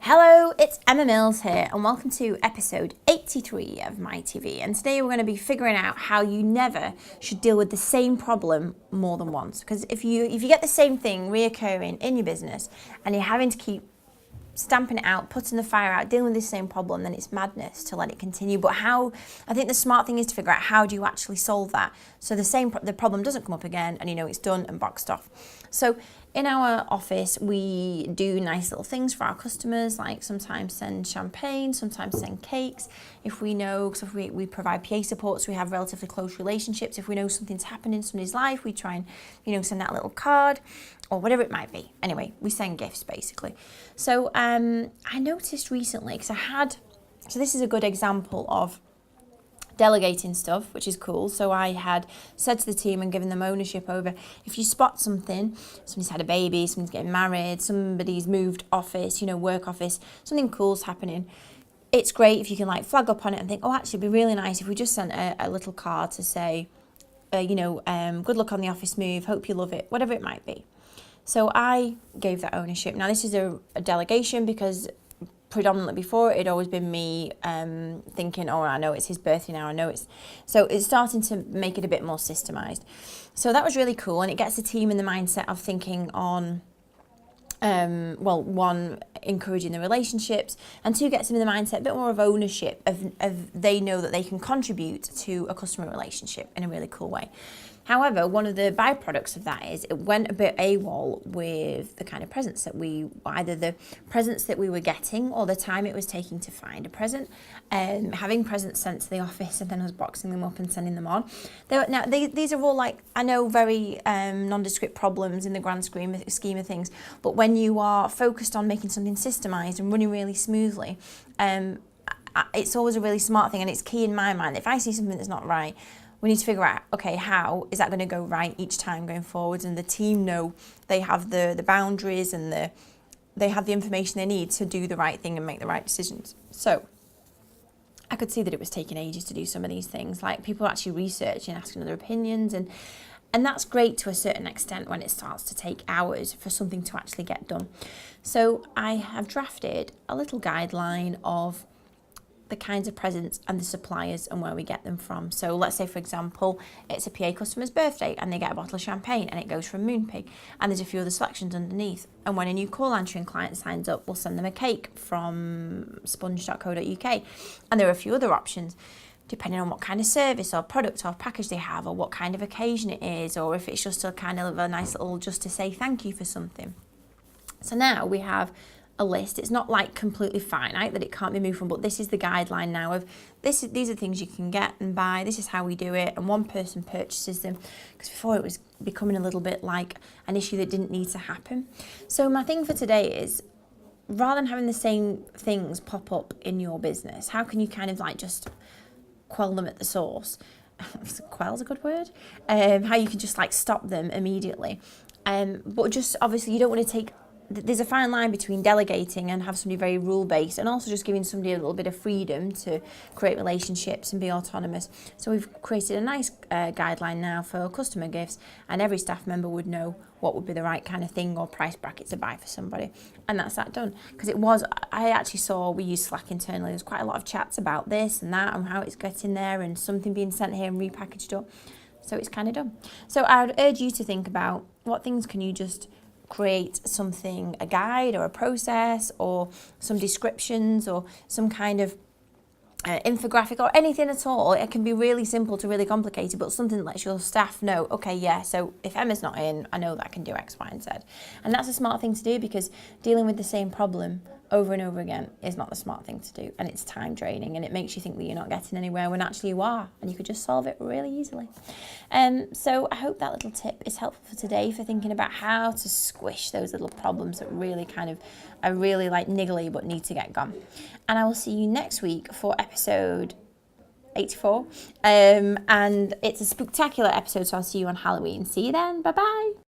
Hello, it's Emma Mills here and welcome to episode 83 of MiTV, and today we're going to be figuring out how you never should deal with the same problem more than once. Because if you get the same thing reoccurring in your business and you're having to keep stamping it out, putting the fire out, dealing with the same problem, then it's madness to let it continue. But I think the smart thing is to figure out how do you actually solve that so the problem doesn't come up again and you know it's done and boxed off. So in our office, we do nice little things for our customers, like sometimes send champagne, sometimes send cakes. If we know, because we provide PA support, so we have relatively close relationships. If we know something's happened in somebody's life, we try and, send that little card or whatever it might be. Anyway, we send gifts basically. So I noticed recently, so this is a good example of delegating stuff, which is cool. So I had said to the team and given them ownership over, if you spot something, somebody's had a baby, somebody's getting married, somebody's moved office, work office, something cool's happening. It's great if you can flag up on it and think, oh, actually it'd be really nice if we just sent a little card to say, good luck on the office move, hope you love it, whatever it might be. So I gave that ownership. Now this is a delegation because predominantly before it'd always been me thinking, oh, I know it's his birthday now, so it's starting to make it a bit more systemized. So that was really cool, and it gets the team in the mindset of thinking on one, encouraging the relationships, and two, gets them in the mindset a bit more of ownership of they know that they can contribute to a customer relationship in a really cool way. However, one of the byproducts of that is it went a bit AWOL with the kind of presents that either the presents that we were getting or the time it was taking to find a present, having presents sent to the office and then us boxing them up and sending them on. These are all I know, very nondescript problems in the grand scheme of things, but when you are focused on making something systemized and running really smoothly, it's always a really smart thing, and it's key in my mind. If I see something that's not right, we need to figure out, okay, how is that going to go right each time going forwards? And the team know they have the boundaries and they have the information they need to do the right thing and make the right decisions. So I could see that it was taking ages to do some of these things, like people actually researching, asking other opinions, and that's great to a certain extent when it starts to take hours for something to actually get done. So I have drafted a little guideline of the kinds of presents and the suppliers and where we get them from. So let's say, for example, it's a PA customer's birthday and they get a bottle of champagne and it goes from Moonpig, and there's a few other selections underneath. And when a new call answering client signs up, we'll send them a cake from sponge.co.uk. And there are a few other options depending on what kind of service or product or package they have, or what kind of occasion it is, or if it's just a kind of a nice little just to say thank you for something. So now we have a list. It's not completely finite that it can't be moved from, but this is the guideline now of these are things you can get and buy. This is how we do it, and one person purchases them, because before it was becoming a little bit like an issue that didn't need to happen. So my thing for today is, rather than having the same things pop up in your business, how can you kind of just quell them at the source? Quell's a good word. How you can just stop them immediately. But just obviously you don't want to take. There's a fine line between delegating and have somebody very rule-based, and also just giving somebody a little bit of freedom to create relationships and be autonomous. So we've created a nice guideline now for customer gifts, and every staff member would know what would be the right kind of thing or price bracket to buy for somebody. And that's that done. Because I actually saw, we use Slack internally, there's quite a lot of chats about this and that and how it's getting there and something being sent here and repackaged up. So it's kind of done. So I would urge you to think about what things can you just create something, a guide or a process or some descriptions or some kind of infographic or anything at all. It can be really simple to really complicated, but something that lets your staff know, okay, yeah, so if Emma's not in, I know that I can do X, Y, and Z. And that's a smart thing to do, because dealing with the same problem over and over again is not the smart thing to do, and it's time draining, and it makes you think that you're not getting anywhere when actually you are, and you could just solve it really easily. So I hope that little tip is helpful for today, for thinking about how to squish those little problems that really are really niggly but need to get gone. And I will see you next week for episode 84, and it's a spectacular episode, so I'll see you on Halloween. See you then. Bye bye.